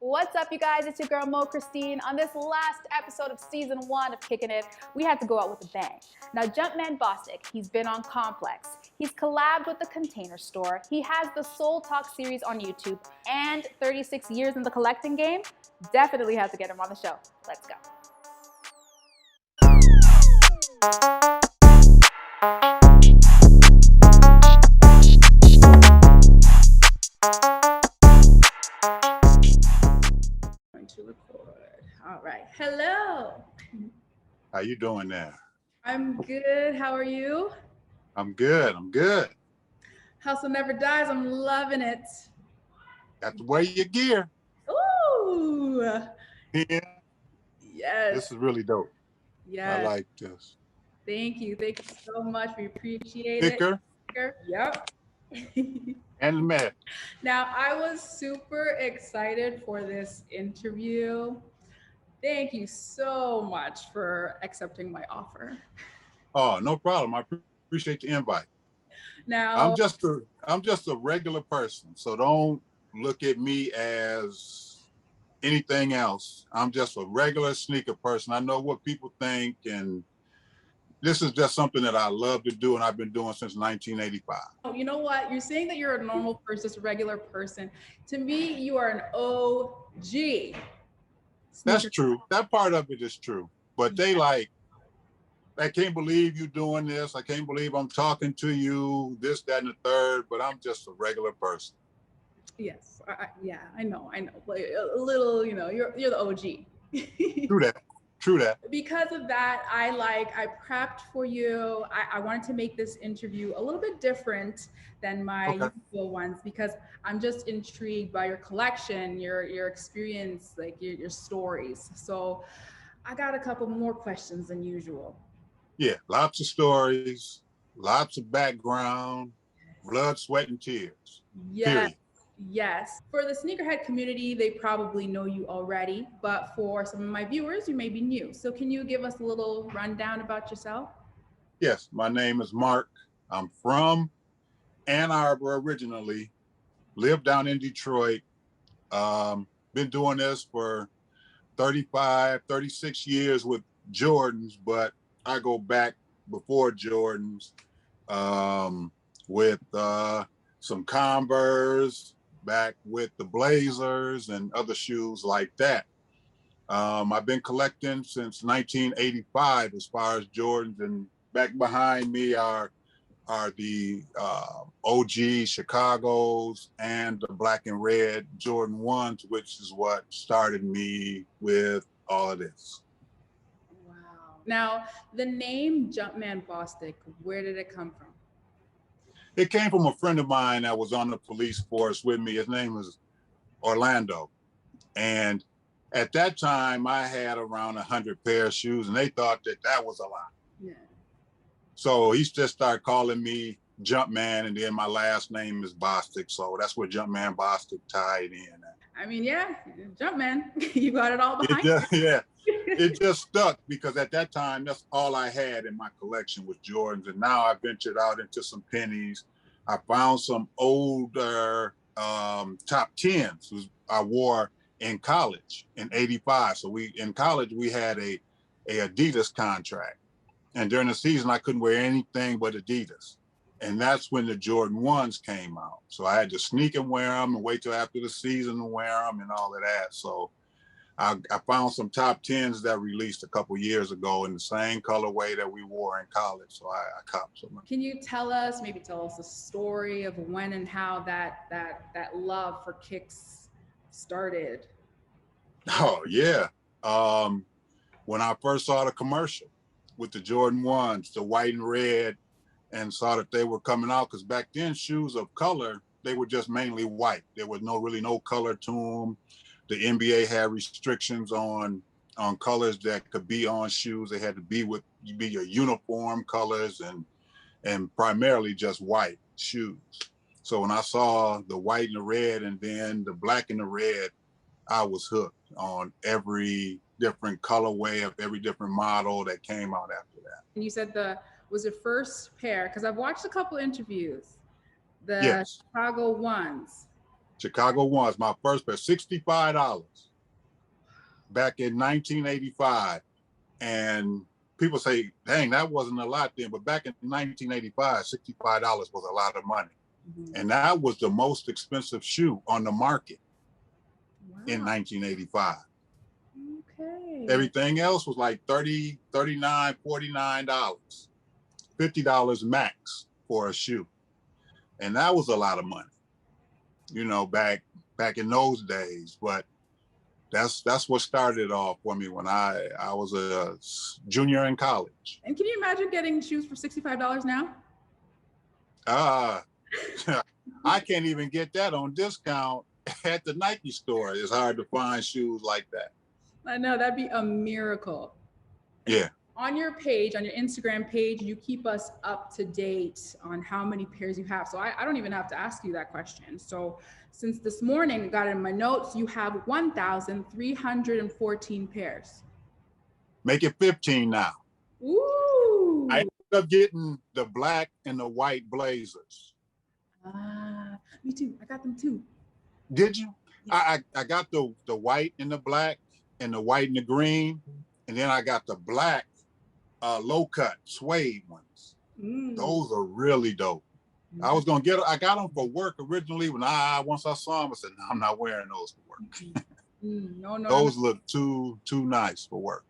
What's up, you guys? It's your girl Mo Christine. On this last episode of season 1 of Kicking It, we had to go out with a bang. Now, JumpmanBostic, he's been on Complex. He's collabed with the Container Store. He has the Soul Talk series on YouTube and 36 years in the collecting game. Definitely have to get him on the show. Let's go. To record. All right. Hello. How you doing there? I'm good. How are you? I'm good. Hustle never dies. I'm loving it. Got to wear your gear. Ooh. Yeah. Yes. This is really dope. Yes. I like this. Thank you. Thank you so much. We appreciate Sticker. it. Yep. And the mat. Now, I was super excited for this interview. Thank you so much for accepting my offer. Oh, no problem. I appreciate the invite. Now, I'm just a regular person, so don't look at me as anything else. I'm just a regular sneaker person. I know what people think, and this is just something that I love to do, and I've been doing since 1985. Oh, you know what? You're saying that you're a normal person, just a regular person. To me, you are an OG. That's true. That part of it is true. But they like, I can't believe you doing this. I can't believe I'm talking to you, this, that, and the third, but I'm just a regular person. Yes. I know. Like, a little, you're the OG. True that. Because of that, I prepped for you. I wanted to make this interview a little bit different than my usual ones because I'm just intrigued by your collection, your experience, like your stories. So I got a couple more questions than usual. Yeah, lots of stories, lots of background, blood, sweat, and tears. Yes. Period. Yes. For the sneakerhead community, they probably know you already, but for some of my viewers, you may be new. So can you give us a little rundown about yourself? Yes, my name is Mark. I'm from Ann Arbor originally, lived down in Detroit. Been doing this for 35, 36 years with Jordans, but I go back before Jordans with some Converse, back with the Blazers and other shoes like that. I've been collecting since 1985 as far as Jordans, and back behind me are the OG Chicago's and the black and red Jordan 1s, which is what started me with all of this. Wow. Now, the name JumpmanBostic, where did it come from? It came from a friend of mine that was on the police force with me. His name was Orlando. And at that time, I had around 100 pair of shoes, and they thought that was a lot. Yeah. So he just started calling me Jumpman, and then my last name is Bostic. So that's where JumpmanBostic tied in. I mean, yeah, Jumpman, you got it all behind you. It just stuck because at that time, that's all I had in my collection was Jordans. And now I ventured out into some pennies. I found some older top 10s I wore in college in 85. So in college, we had a Adidas contract. And during the season, I couldn't wear anything but Adidas. And that's when the Jordan 1s came out. So I had to sneak and wear them and wait till after the season to wear them and all of that. So I found some top 10s that released a couple years ago in the same colorway that we wore in college. So I copped some. Can you tell us the story of when and how that love for kicks started? Oh, yeah. When I first saw the commercial with the Jordan 1s, the white and red, and saw that they were coming out, because back then shoes of color, they were just mainly white. There was really no color to them. The NBA had restrictions on colors that could be on shoes. They had to be your uniform colors and primarily just white shoes. So when I saw the white and the red and then the black and the red, I was hooked on every different colorway of every different model that came out after that. And you said was your first pair, because I've watched a couple interviews, the Yes. Chicago 1s. Chicago ones, my first pair, $65 back in 1985. And people say, dang, that wasn't a lot then. But back in 1985, $65 was a lot of money. Mhm. And that was the most expensive shoe on the market in Wow. 1985. Okay. Everything else was like $30, $39, $49, $50 max for a shoe. And that was a lot of money, you know, back in those days. But that's what started it off for me when I was a junior in college. And can you imagine getting shoes for $65 now? I can't even get that on discount at the Nike store. It's hard to find shoes like that. I know, that'd be a miracle. Yeah. On your page, on your Instagram page, you keep us up to date on how many pairs you have. So I don't even have to ask you that question. So since this morning, I got it in my notes, you have 1,314 pairs. Make it 15 now. Ooh. I ended up getting the black and the white Blazers. Me too. I got them too. Did you? I got the white and the black and the white and the green. And then I got the black low cut suede ones. Those are really dope. I was gonna I got them for work originally. When once I saw them, I said, no, I'm not wearing those for work. No. Those look too nice for work.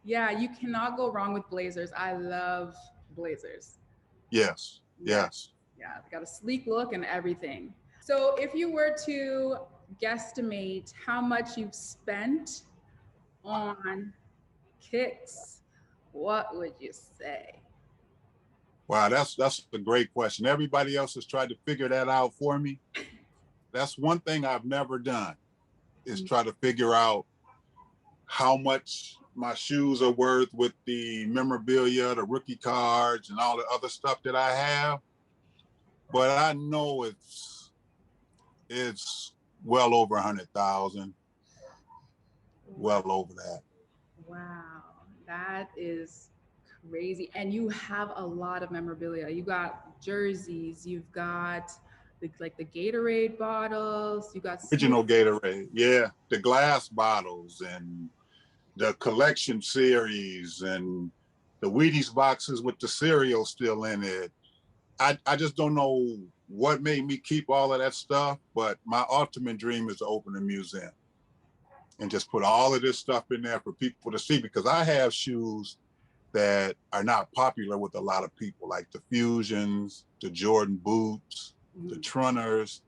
Yeah, you cannot go wrong with Blazers. I love Blazers. Yes. Yes. Yeah, they got a sleek look and everything. So if you were to guesstimate how much you've spent on kicks, what would you say? Wow, that's a great question. Everybody else has tried to figure that out for me. That's one thing I've never done, is try to figure out how much my shoes are worth with the memorabilia, the rookie cards, and all the other stuff that I have. But I know it's well over 100,000, well over that. Wow, that is crazy. And you have a lot of memorabilia. You got jerseys, you've got the Gatorade bottles, you got Original Gatorade, yeah, the glass bottles and the collection series and the Wheaties boxes with the cereal still in it. I just don't know what made me keep all of that stuff, but my ultimate dream is to open a museum and just put all of this stuff in there for people to see, because I have shoes that are not popular with a lot of people, like the Fusions, the Jordan boots, the Trunners.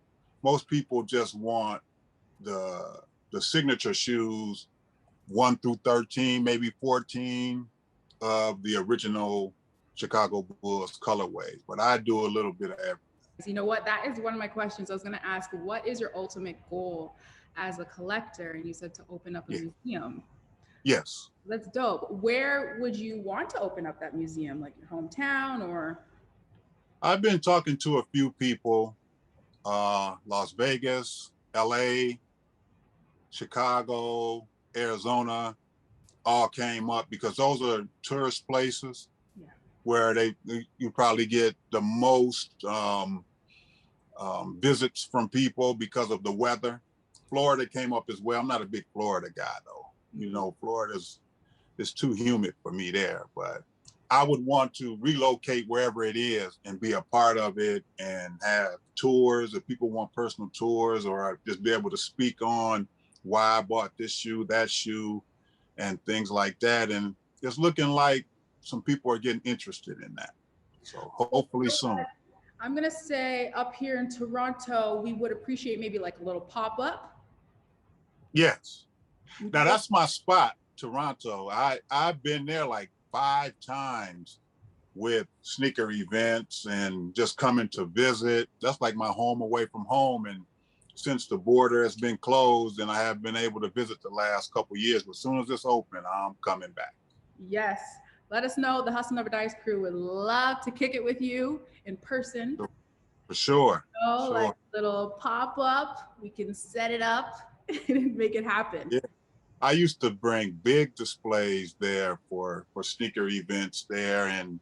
Most people just want the signature shoes, 1 through 13, maybe 14 of the original Chicago Bulls colorways, but I do a little bit of everything. You know what? That is one of my questions. I was going to ask, what is your ultimate goal as a collector? And you said to open up a museum. Yes. That's dope. Where would you want to open up that museum? Like your hometown or? I've been talking to a few people, Las Vegas, LA, Chicago, Arizona, all came up because those are tourist places where you probably get the most visits from people because of the weather. Florida came up as well. I'm not a big Florida guy though. You know, Florida's too humid for me there, but I would want to relocate wherever it is and be a part of it and have tours if people want personal tours, or just be able to speak on why I bought this shoe, that shoe, and things like that. And it's looking like some people are getting interested in that. So hopefully soon. I'm going to say up here in Toronto, we would appreciate maybe like a little pop-up. Yes. Now that's my spot, Toronto. I've been there like 5 times with sneaker events and just coming to visit. That's like my home away from home. And since the border has been closed and I have been able to visit the last couple of years, but as soon as it's open, I'm coming back. Yes. Let us know. The Hustle Never Dies crew would love to kick it with you in person. For sure. Like a little pop-up. We can set it up and make it happen. Yeah. I used to bring big displays there for sneaker events there, and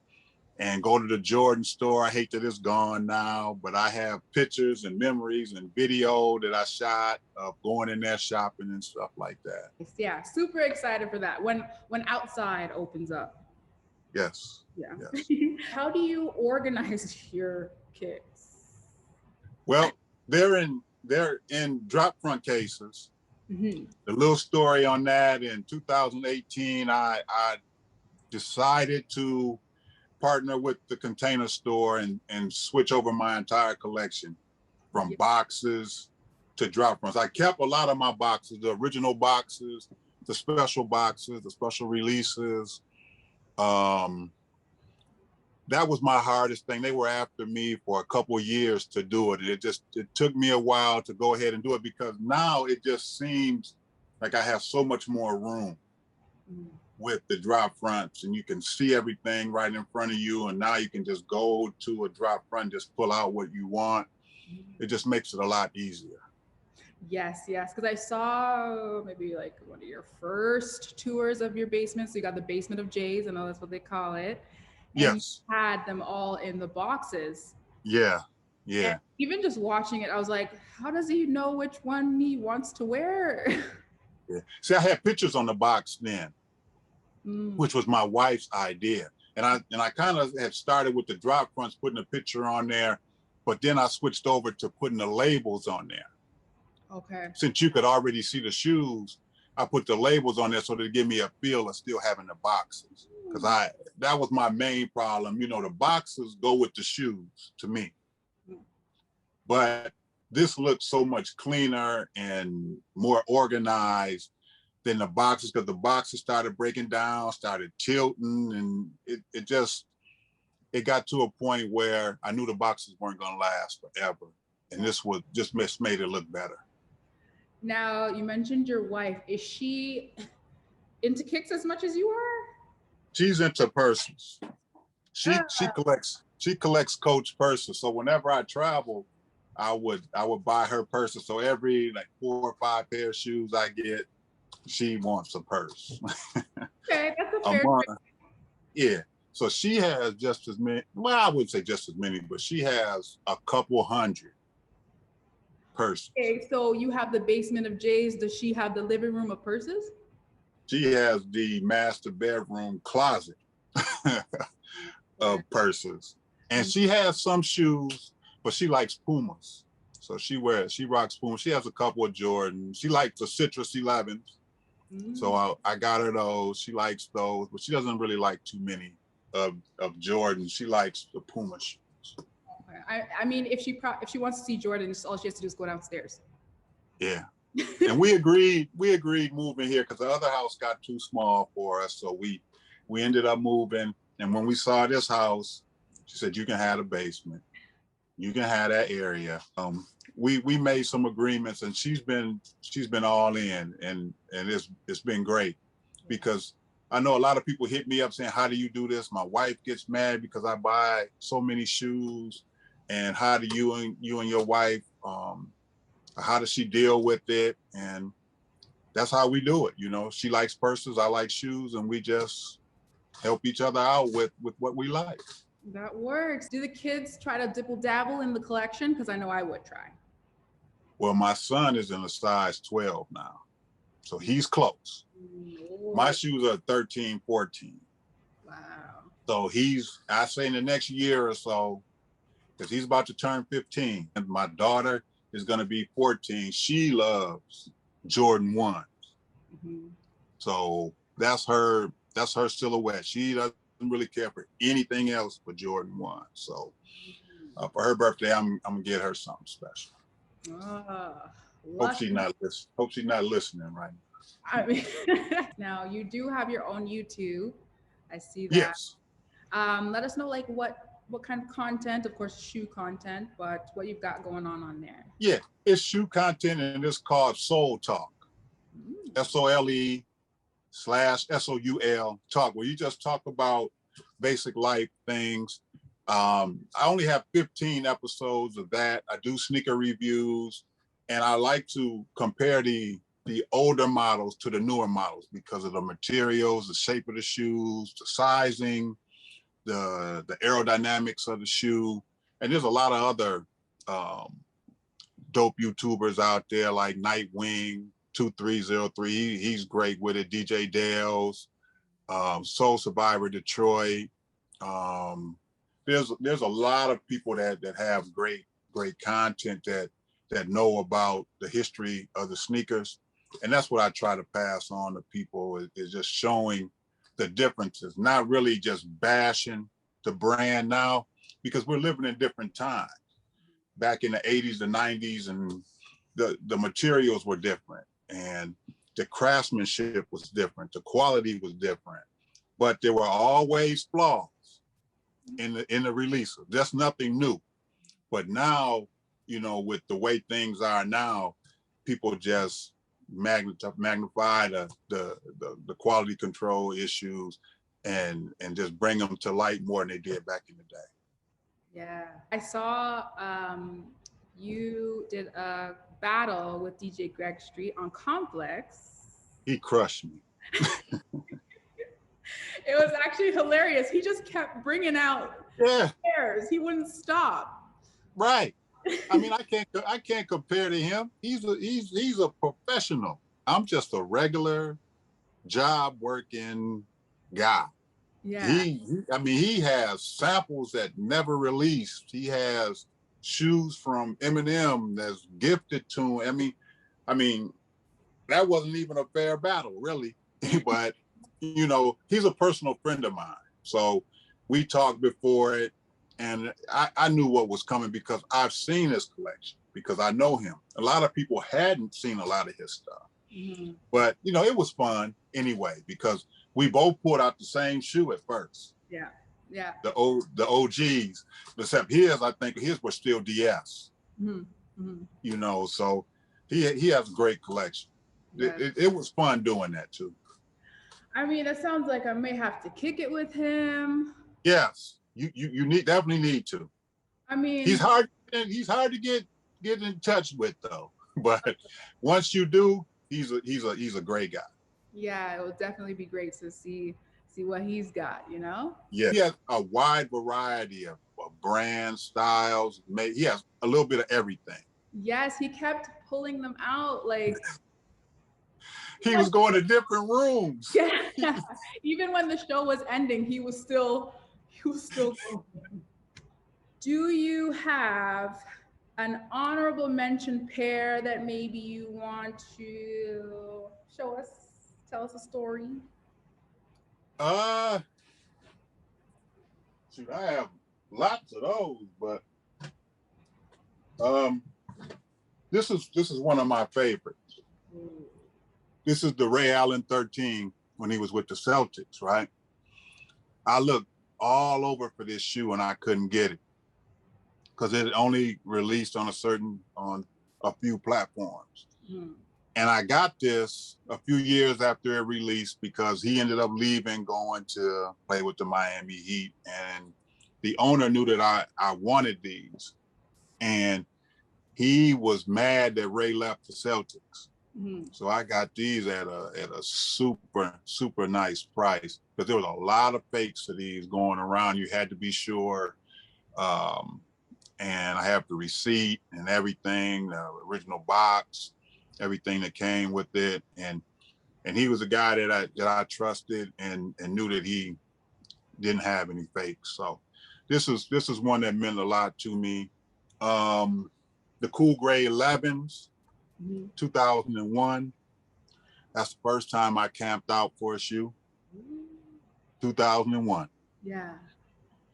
and go to the Jordan store. I hate that it's gone now, but I have pictures and memories and video that I shot of going in there shopping and stuff like that. Yeah, super excited for that when outside opens up. Yes. Yeah. Yes. How do you organize your kicks? Well, they're in drop front cases. Mm-hmm. The little story on that, in 2018, I decided to partner with the Container Store and switch over my entire collection from boxes to drop fronts. I kept a lot of my boxes, the original boxes, the special boxes, the special releases. That was my hardest thing. They were after me for a couple of years to do it. It took me a while to go ahead and do it, because now it just seems like I have so much more room with the drop fronts, and you can see everything right in front of you. And now you can just go to a drop front, just pull out what you want. It just makes it a lot easier. Yes, because I saw maybe like one of your first tours of your basement. So you got the basement of J's, I know that's what they call it. And Yes. you had them all in the boxes. Yeah. Yeah. And even just watching it, I was like, how does he know which one he wants to wear? Yeah. See, I had pictures on the box then, which was my wife's idea. And I kind of had started with the drop fronts, putting a picture on there, but then I switched over to putting the labels on there. Okay. Since you could already see the shoes, I put the labels on there so to give me a feel of still having the boxes. Because that was my main problem. You know, the boxes go with the shoes to me. But this looks so much cleaner and more organized than the boxes, because the boxes started breaking down, started tilting, and it got to a point where I knew the boxes weren't going to last forever. And this was just made it look better. Now, you mentioned your wife. Is she into kicks as much as you are? She's into purses. She collects Coach purses. So whenever I travel, I would buy her purses. So every like 4 or 5 pair of shoes I get, she wants a purse. Okay, that's a fair trade. Yeah. So she has just as many. Well, I wouldn't say just as many, but she has a couple hundred purses. Okay, so you have the basement of J's. Does she have the living room of purses? She has the master bedroom closet of purses. And she has some shoes, but she likes Pumas. So she rocks Pumas. She has a couple of Jordans. She likes the Citrus 11s. So I got her those. She likes those, but she doesn't really like too many of Jordans. She likes the Puma shoes. Okay. I mean, if she wants to see Jordans, all she has to do is go downstairs. Yeah. And we agreed moving here because the other house got too small for us. So we ended up moving. And when we saw this house, she said, you can have a basement. You can have that area. We made some agreements, and she's been all in, and it's been great, because I know a lot of people hit me up saying, how do you do this? My wife gets mad because I buy so many shoes. And how do you and your wife, how does she deal with it? And that's how we do it. You know, she likes purses, I like shoes, and we just help each other out with what we like. That works. Do the kids try to dibble dabble in the collection? Because I know I would try. Well, my son is in a size 12 now, so he's close. Ooh. My shoes are 13, 14. Wow. So I say in the next year or so, because he's about to turn 15, and my daughter is going to be 14. She loves Jordan 1s. So that's her silhouette. She doesn't really care for anything else but Jordan 1. So for her birthday, I'm gonna get her something special. Hope she's not listening right now. I mean, now you do have your own YouTube. I see that. Yes. Let us know like what kind of content, of course, shoe content, but what you've got going on there. Yeah, it's shoe content, and it's called Soul Talk. SOLE/SOUL talk, where you just talk about basic life things. I only have 15 episodes of that. I do sneaker reviews, and I like to compare the older models to the newer models because of the materials, the shape of the shoes, the sizing, the aerodynamics of the shoe. And there's a lot of other dope YouTubers out there like Nightwing 2303. He's great with it. DJ Dales, Soul Survivor Detroit. There's a lot of people that have great content that know about the history of the sneakers. And that's what I try to pass on to people is just showing the differences, not really just bashing the brand now, because we're living in different times. Back in the 80s, the 90s, and the materials were different, and the craftsmanship was different, the quality was different, but there were always flaws in the releases. That's nothing new. But now, you know, with the way things are now, people just magnify the quality control issues and just bring them to light more than they did back in the day. Yeah, I saw you did a battle with DJ Greg Street on Complex. He crushed me. It was actually hilarious. He just kept bringing out pairs. He wouldn't stop. Right. I mean, I can't compare to him. He's a professional. I'm just a regular job working guy. Yeah. He has samples that never released. He has shoes from Eminem that's gifted to him. I mean, that wasn't even a fair battle, really. But, you know, he's a personal friend of mine. So we talked before it, and I knew what was coming because I've seen his collection, because I know him. A lot of people hadn't seen a lot of his stuff. Mm-hmm. But, you know, it was fun anyway, because we both pulled out the same shoe at first. Yeah, yeah. The OGs, except his, I think his were still DS. Mm-hmm. Mm-hmm. You know, so he has a great collection. Yeah. It was fun doing that too. I mean, it sounds like I may have to kick it with him. Yes, you definitely need to. I mean, he's hard to get in touch with though. But once you do, he's a great guy. Yeah, it will definitely be great to see what he's got, you know? Yeah, he has a wide variety of brand styles. He has a little bit of everything. Yes, he kept pulling them out like he was going to different rooms. Yeah. Even when the show was ending, he was still going. Do you have an honorable mention pair that maybe you want to show us? Tell us a story. Shoot, I have lots of those, but this is one of my favorites. This is the Ray Allen 13 when he was with the Celtics, right? I looked all over for this shoe and I couldn't get it because it only released on a few platforms. Mm. And I got this a few years after it released because he ended up leaving, going to play with the Miami Heat. And the owner knew that I wanted these. And he was mad that Ray left the Celtics. Mm-hmm. So I got these at a super, super nice price because there was a lot of fakes of these going around. You had to be sure. And I have the receipt and everything, the original box, everything that came with it. And he was a guy that I trusted and knew that he didn't have any fakes. So this is one that meant a lot to me. The Cool Gray 11s, 2001. That's the first time I camped out for a shoe. 2001. Yeah.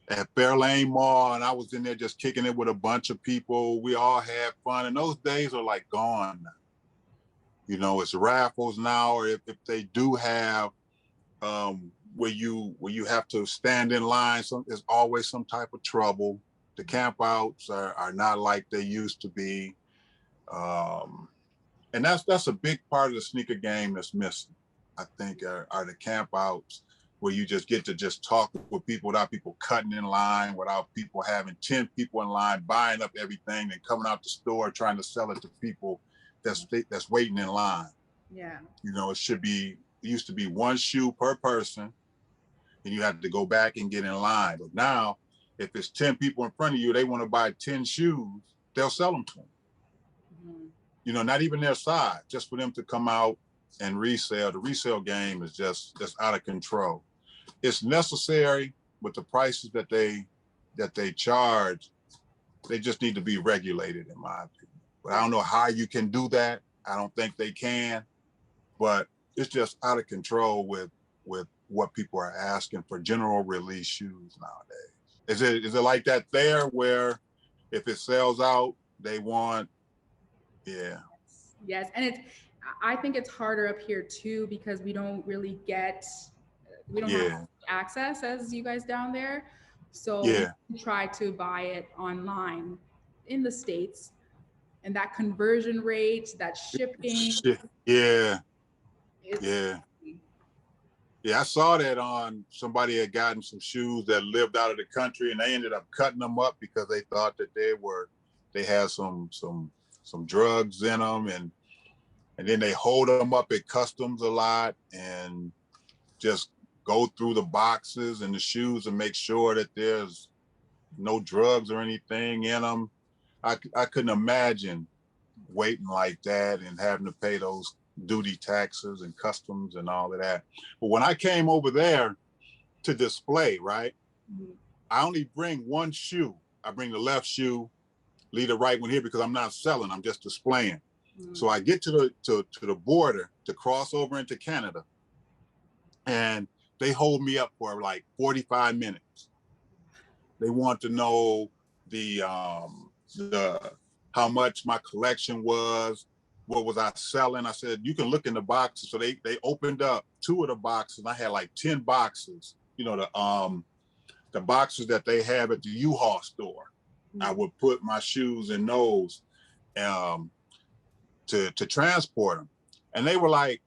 At Fairlane Mall, and I was in there just kicking it with a bunch of people. We all had fun, and those days are like gone now. You know, it's raffles now, or if they do have where you have to stand in line, there's always some type of trouble. The camp outs are not like they used to be. And that's a big part of the sneaker game that's missing, I think, are the camp outs where you just get to just talk with people without people cutting in line, without people having 10 people in line, buying up everything and coming out the store trying to sell it to people that's waiting in line. Yeah. You know, it used to be one shoe per person. and you have to go back and get in line. But now, if it's 10 people in front of you, they want to buy 10 shoes, they'll sell them to them. Mhm. You know, not even their size, just for them to come out and resell. The resale game is just out of control. It's necessary, but the prices that they charge, they just need to be regulated, in my opinion. But I don't know how you can do that. I don't think they can, but it's just out of control with what people are asking for general release shoes nowadays. Is it like that there, where if it sells out, they want, yeah. Yes, and I think it's harder up here too because we don't have Yeah, access as you guys down there. So yeah, we try to buy it online in the States, and that conversion rate, that shipping, shit. Yeah, it's yeah. Yeah, I saw that on somebody had gotten some shoes that lived out of the country, and they ended up cutting them up because they thought that they had some drugs in them, and then they hold them up at customs a lot and just go through the boxes and the shoes and make sure that there's no drugs or anything in them. I couldn't imagine waiting like that and having to pay those duty taxes and customs and all of that. But when I came over there to display, right, I only bring one shoe. I bring the left shoe, leave the right one here because I'm not selling, I'm just displaying. So I get to the border to cross over into Canada, and they hold me up for like 45 minutes. They want to know the how much my collection was, what was I selling. I said, you can look in the boxes. So they opened up 2 of the boxes, and I had like 10 boxes. You know, the boxes that they have at the U-Haul store. I would put my shoes in those to transport them. And they were like,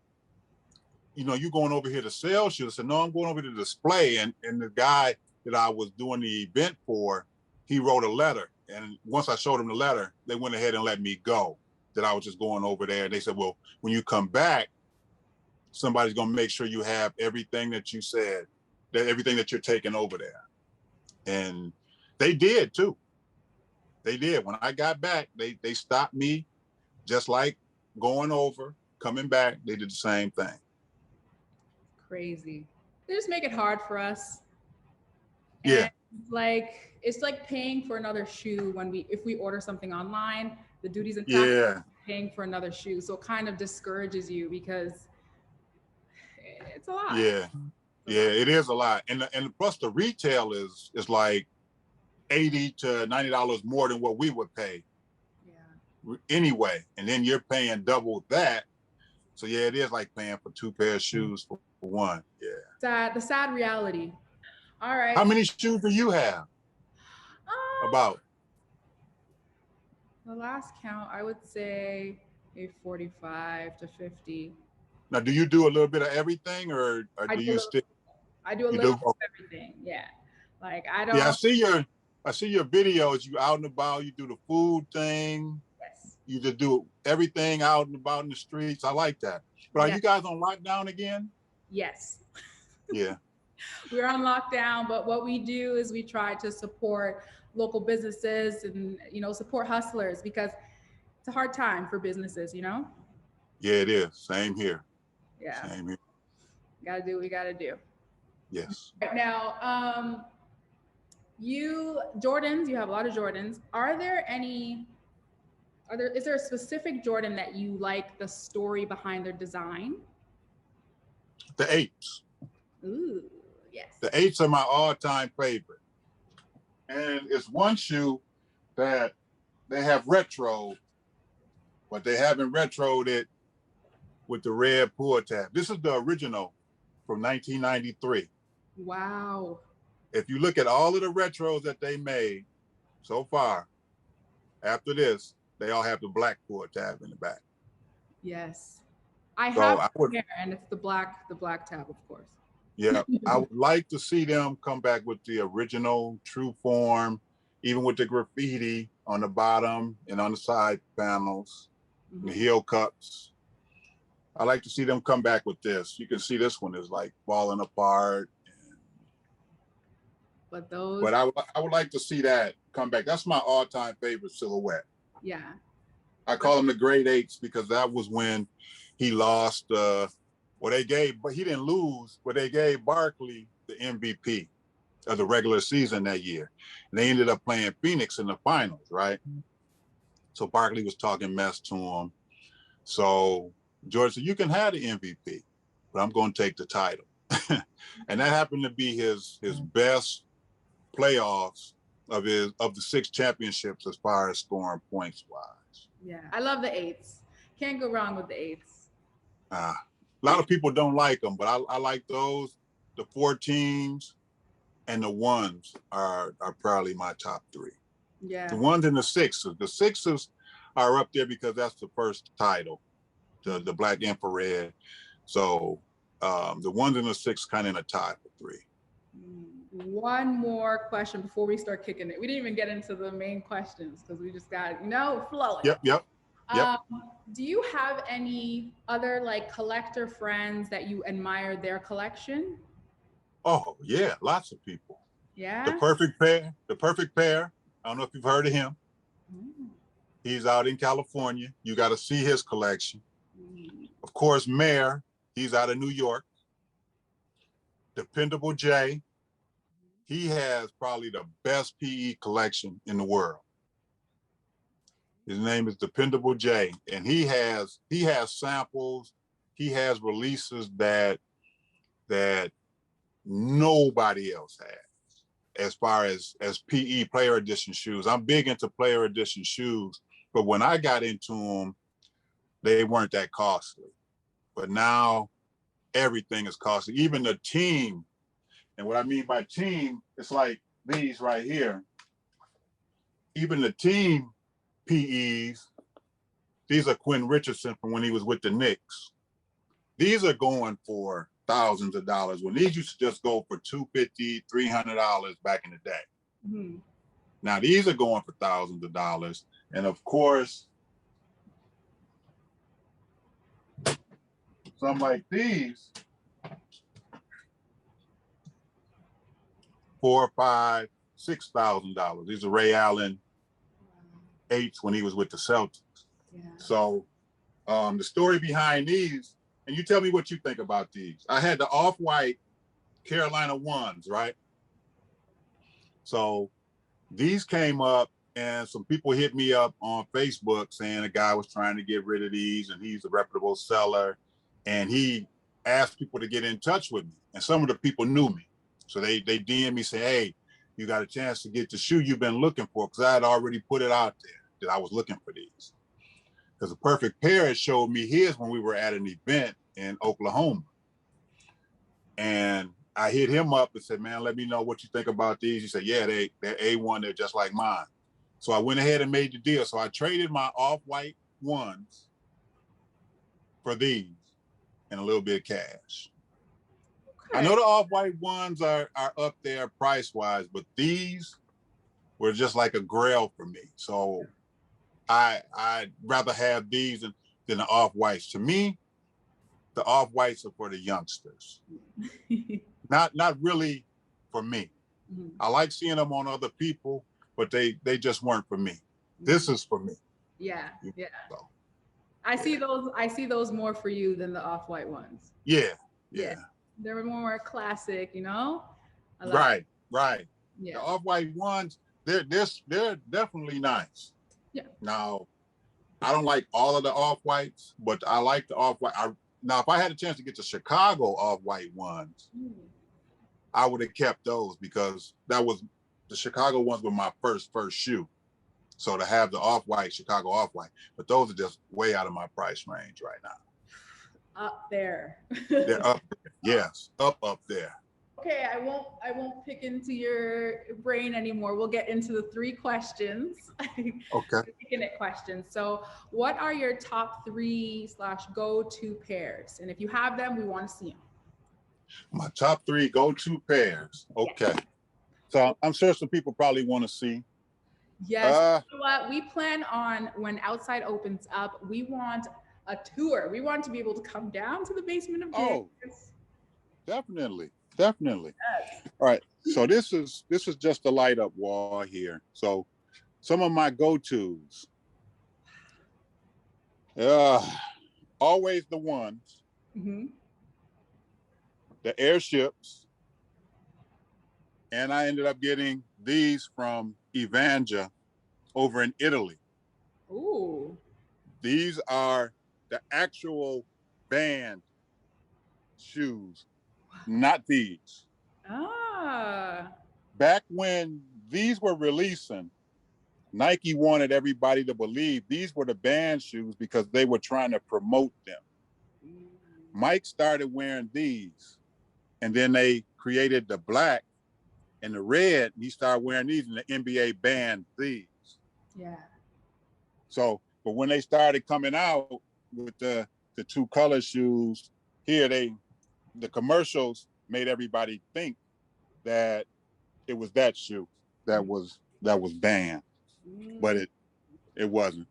you know, you going over here to sell shoes? I said, no, I'm going over to display. And the guy that I was doing the event for, he wrote a letter. And once I showed him the letter, they went ahead and let me go, that I was just going over there. And they said, well, when you come back, somebody's going to make sure you have everything that you said, that everything that you're taking over there. And they did too. They did. When I got back, they stopped me, just like going over, coming back, they did the same thing. crazy. They just make it hard for us. Yeah. And it's like paying for another shoe if we order something online, the duties and taxes, Yeah. paying for another shoe. So it kind of discourages you because it's a lot. Yeah. Yeah, it is a lot. And plus the retail is like $80 to $90 more than what we would pay. Yeah. Anyway, and then you're paying double that. So yeah, it is like paying for 2 pair of shoes for one. Yeah. The sad reality. All right. How many shoes do you have? About? The last count, I would say a 45 to 50. Now, do you do a little bit of everything, or do you stick? I do a little bit of everything. Yeah. Like I don't. Yeah, I see your videos. You out and about. You do the food thing. Yes. You just do everything out and about in the streets. I like that. But are you guys on lockdown again? Yes. Yeah. We're on lockdown, but what we do is we try to support local businesses and, support hustlers because it's a hard time for businesses, Yeah, it is. Same here. Yeah. Same here. Gotta do what we gotta do. Yes. Right now, you have a lot of Jordans. Is there a specific Jordan that you like the story behind their design? The 8s. Ooh, yes. The 8s are my all-time favorite. And it's one shoe that they have retro, but they haven't retroed it with the red pull tab. This is the original from 1993. Wow. If you look at all of the retros that they made so far, after this, they all have the black pull tab in the back. Yes. I have here, and it's the black tab, of course. Yeah, I would like to see them come back with the original true form, even with the graffiti on the bottom and on the side panels, the heel cups. I like to see them come back with this. You can see this one is like falling apart. But those, But I would like to see that come back. That's my all-time favorite silhouette. yeah. I call them the grade 8s because that was when he lost. Well, they gave, but he didn't lose. But they gave Barkley the MVP of the regular season that year. And they ended up playing Phoenix in the finals, right? So Barkley was talking mess to him. So George said, "You can have the MVP, but I'm going to take the title." And that happened to be his best playoffs of the 6 championships as far as scoring points wise. Yeah, I love the 8s. Can't go wrong with the 8s. A lot of people don't like them, but I like those. The 14s and the 1s are probably my top 3. Yeah. The 1s and the 6s. The 6s are up there because that's the first title, the Black Infrared. So the 1s and the 6 kind of in a tie for 3. One more question before we start kicking it. We didn't even get into the main questions because we just got, flowing. Yep. Do you have any other like collector friends that you admire their collection? Oh yeah, lots of people. Yeah. The Perfect Pair. I don't know if you've heard of him. He's out in California. You got to see his collection. Of course, Mayor. He's out of New York. Dependable J. He has probably the best PE collection in the world. His name is Dependable J, and he has samples. He has releases that nobody else has, as far as PE player edition shoes. I'm big into player edition shoes, but when I got into them, they weren't that costly. But now everything is costly, even the team. And what I mean by team, it's like these right here. Even the team PEs, these are Quinn Richardson from when he was with the Knicks. These are going for thousands of dollars when these used to just go for $250, $300 back in the day. Mm-hmm. Now these are going for thousands of dollars. And of course, some like these, $4,000, $5,000, $6,000. These are Ray Allen 8s when he was with the Celtics. Yeah. So the story behind these, and you tell me what you think about these. I had the off-white Carolina 1s, right? So these came up and some people hit me up on Facebook saying a guy was trying to get rid of these and he's a reputable seller. And he asked people to get in touch with me. And some of the people knew me. So they DM me say, "Hey, you got a chance to get the shoe you've been looking for," because I had already put it out there that I was looking for these. Because the Perfect Pair had showed me his when we were at an event in Oklahoma. And I hit him up and said, "Man, let me know what you think about these." He said, "Yeah, they're A1, they're just like mine." So I went ahead and made the deal. So I traded my off-white 1s for these and a little bit of cash. I know the off-white 1s are up there price-wise, but these were just like a grail for me. So I'd rather have these than the off-whites. To me, the off-whites are for the youngsters. Not really for me. Mm-hmm. I like seeing them on other people, but they just weren't for me. Mm-hmm. This is for me. Yeah. So. I see those more for you than the off-white ones. Yeah. They're more classic, Right. Yeah. The off-white 1s, they're definitely nice. Yeah. Now, I don't like all of the off-whites, but I like the off-white. Now, if I had a chance to get the Chicago off-white 1s, I would have kept those because the Chicago ones were my first shoe. So to have the off-white, Chicago off-white, but those are just way out of my price range right now. Up there. They're up there. Yes, up there. Okay, I won't pick into your brain anymore. We'll get into the 3 questions. Okay. Picking it questions. So what are your top 3 / go-to pairs? And if you have them, we want to see them. My top 3 go-to pairs. Okay. Yes. So I'm sure some people probably want to see. Yes. You know what? We plan on, when Outside opens up, we want a tour. We want to be able to come down to the basement of James. Oh, definitely. Definitely. All right. So this is just a light up wall here. So some of my go-tos. Always the ones, Mm-hmm. the airships, and I ended up getting these from Evanga over in Italy. Ooh. These are the actual band shoes, not these. Ah. Back when these were releasing, Nike wanted everybody to believe these were the band shoes because they were trying to promote them. Mike started wearing these, and then they created the black and the red, and he started wearing these, and the NBA banned these. Yeah. So, but when they started coming out with the two color shoes, here the commercials made everybody think that it was that shoe that was banned, but it wasn't.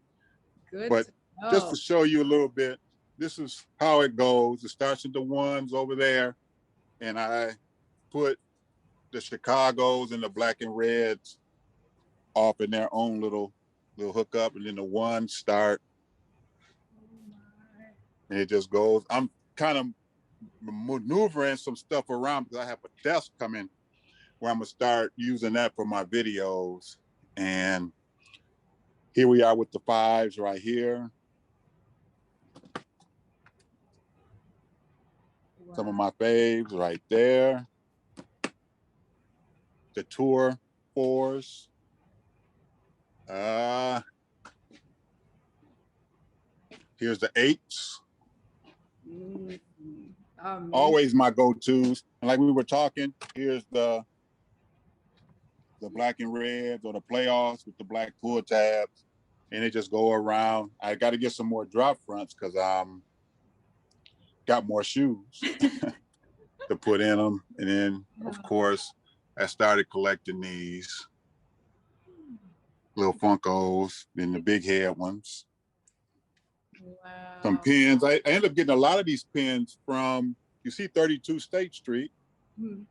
Good But to know. just to show you a little bit, this is how it goes. It starts with the ones over there, and I put the Chicagos and the black and reds off in their own little hookup, and then the ones start, and it just goes. I'm kind of maneuvering some stuff around because I have a desk coming where I'm gonna start using that for my videos. And here we are with the fives right here. Wow. Some of my faves right there. The Tour fours. Here's the eights. Always my go-tos. And like we were talking, here's the black and reds or the playoffs with the black pull tabs. And they just go around. I got to get some more drop fronts because got more shoes to put in them. And then, of course, I started collecting these little Funkos and the big head ones. Wow. Some pins. I ended up getting a lot of these pins from, you see 32 State Street. Mm-hmm.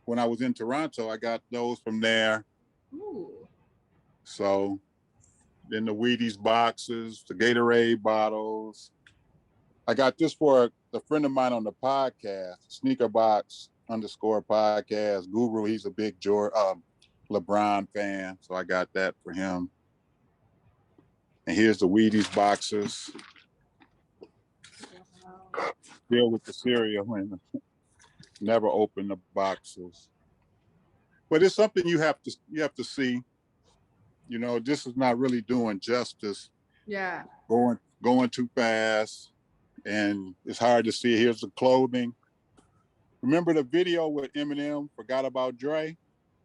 When I was in Toronto, I got those from there. Ooh. So then the Wheaties boxes, the Gatorade bottles. I got this for a friend of mine on the podcast, Sneakerbox_podcast. Guru, he's a big LeBron fan, so I got that for him. And here's the Wheaties boxes. Wow. Deal with the cereal and never open the boxes. But it's something you have to see. You know, this is not really doing justice. Yeah. Going too fast, and it's hard to see. Here's the clothing. Remember the video with Eminem, Forgot About Dre?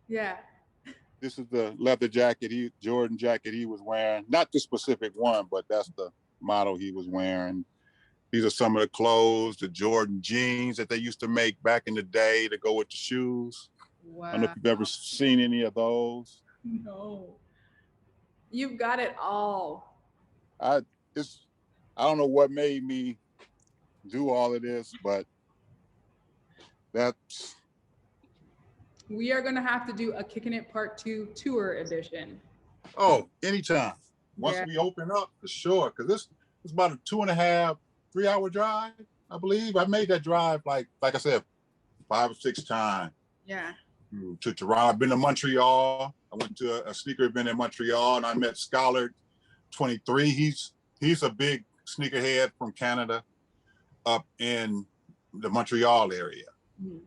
Yeah. This is the leather jacket, Jordan jacket he was wearing. Not the specific one, but that's the model he was wearing. These are some of the clothes, the Jordan jeans that they used to make back in the day to go with the shoes. Wow. I don't know if you've ever seen any of those. No. You've got it all. I don't know what made me do all of this, but that's. We are gonna have to do a Kicking It Part 2 tour edition. Oh, anytime. Once we open up, for sure. Because this is about a 2.5, 3-hour drive, I believe. I made that drive like I said, 5 or 6 times. Yeah. To Toronto. I've been to Montreal. I went to a sneaker event in Montreal, and I met Scholar 23. He's a big sneakerhead from Canada up in the Montreal area. Mm-hmm.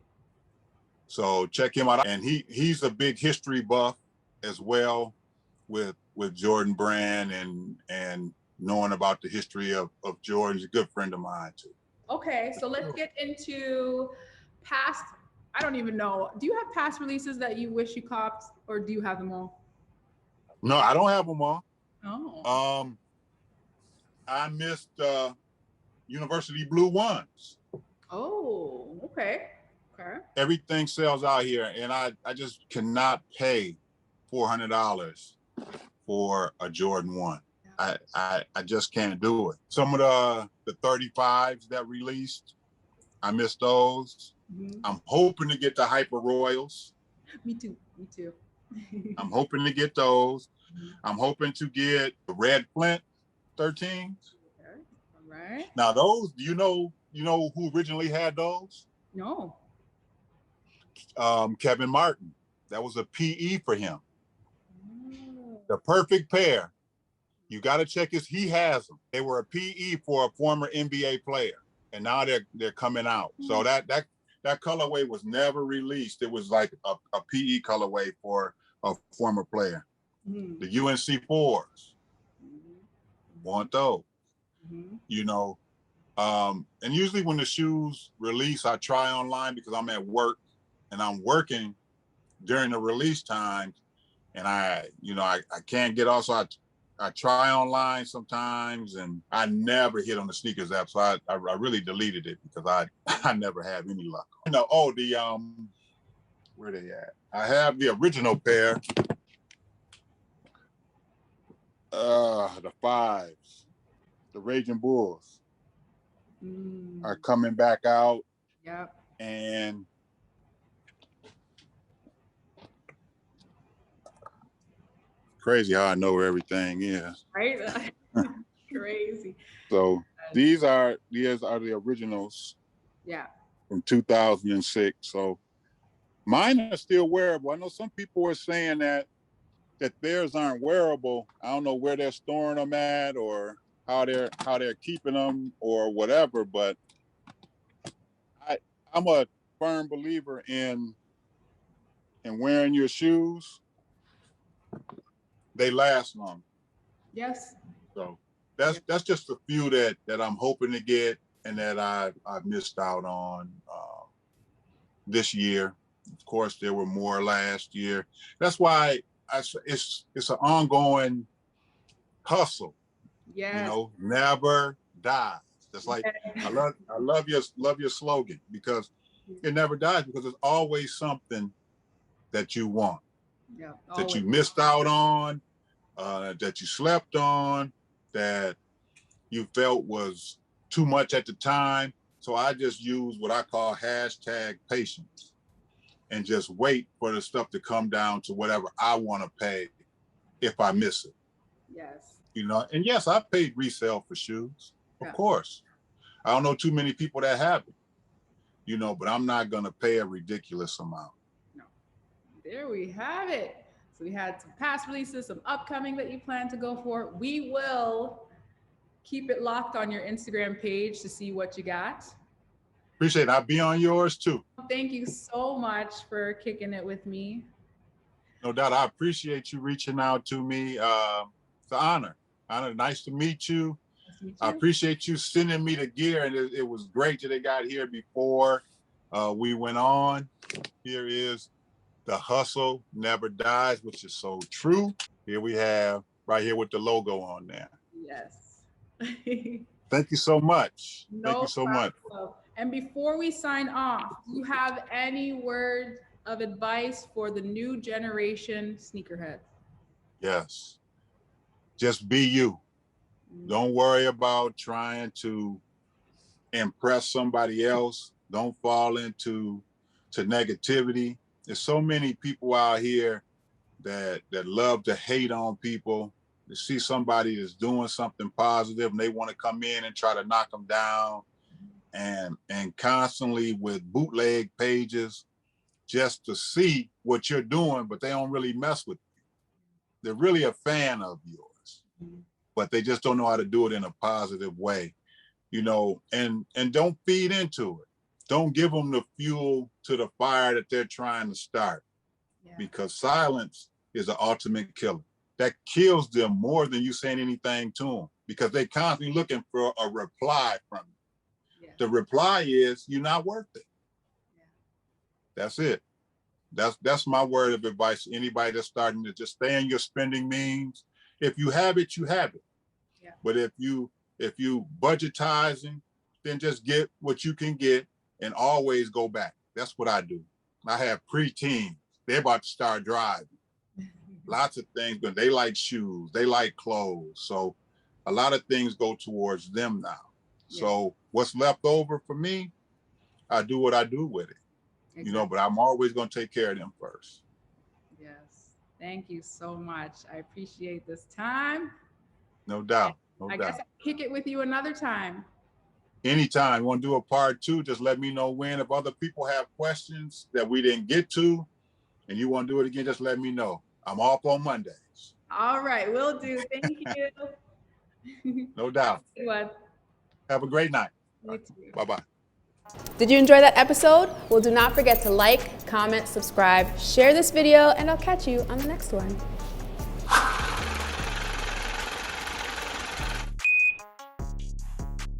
So check him out. And he's a big history buff as well with Jordan Brand and knowing about the history of Jordan. He's a good friend of mine too. Okay, so let's get into past. I don't even know. Do you have past releases that you wish you copped, or do you have them all? No, I don't have them all. Oh. I missed University Blue ones. Oh, okay. Okay. Everything sells out here, and I just cannot pay $400 for a Jordan 1. I just can't do it. Some of the 35s that released, I missed those. I'm hoping to get the Hyper Royals. Me too. Me too. I'm hoping to get those. I'm hoping to get the Red Flint 13s. Okay. All right. Now those, you know who originally had those? No. Kevin Martin. That was a PE for him. Oh. The perfect pair. You got to check he has them. They were a PE for a former NBA player, and now they're coming out. So that colorway was never released. It was like a PE colorway for a former player. The UNC 4s. Want those. You know, and usually when the shoes release, I try online because I'm at work and I'm working during the release time, and I can't get off. So I try online sometimes, and I never hit on the sneakers app. So I really deleted it because I never have any luck. Where they at? I have the original pair, the 5s, the Raging Bulls are coming back out. Yep. And crazy how I know where everything is. Right? Crazy. So these are the originals. Yeah. From 2006. So mine are still wearable. I know some people are saying that theirs aren't wearable. I don't know where they're storing them at or how they're keeping them or whatever, but I'm a firm believer in wearing your shoes. They last long. Yes. So that's just a few that I'm hoping to get and that I've missed out on this year. Of course, there were more last year. That's why it's an ongoing hustle. Yes. You know, never dies. That's like I love your slogan because it never dies because there's always something that you want, that you missed out on, that you slept on, that you felt was too much at the time. So I just use what I call #patience and just wait for the stuff to come down to whatever I want to pay if I miss it. Yes. You know, and yes, I've paid resale for shoes, of course. I don't know too many people that haven't, you know, but I'm not going to pay a ridiculous amount. No. There we have it. So we had some past releases, some upcoming that you plan to go for. We will keep it locked on your Instagram page to see what you got. Appreciate it. I'll be on yours too. Thank you so much for kicking it with me. No doubt. I appreciate you reaching out to me. It's an honor. Nice to meet you. Nice to meet you. I appreciate you sending me the gear, and it was great that it got here before we went on. Here is the hustle never dies, which is so true. Here we have right here with the logo on there. Yes. Thank you so much. No Thank you so much. And before we sign off, do you have any word of advice for the new generation sneakerhead? Yes. Just be you. Don't worry about trying to impress somebody else. Don't fall into negativity. There's so many people out here that love to hate on people. To see somebody that's doing something positive and they want to come in and try to knock them down, and constantly with bootleg pages just to see what you're doing, but they don't really mess with you. They're really a fan of yours, but they just don't know how to do it in a positive way, you know, and don't feed into it. Don't give them the fuel to the fire that they're trying to start, because silence is the ultimate killer. That kills them more than you saying anything to them, because they constantly looking for a reply from you. The reply is, you're not worth it. That's it. That's my word of advice to anybody that's starting to just stay in your spending means. If you have it, you have it. But if you budgetizing, then just get what you can get and always go back. That's what I do. I have preteens. They're about to start driving. Lots of things, but they like shoes, they like clothes. So a lot of things go towards them now. So what's left over for me, I do what I do with it. Exactly. You know, but I'm always going to take care of them first. Yes. Thank you so much. I appreciate this time. No doubt. No I doubt. guess I'll kick it with you another time. Anytime you want to do a part 2, just let me know when. If other people have questions that we didn't get to and you want to do it again, just let me know. I'm off on Mondays. All right, will do. Thank you. No doubt. Good one. Have a great night. You too. Bye-bye. Did you enjoy that episode? Well, do not forget to like, comment, subscribe, share this video, and I'll catch you on the next one.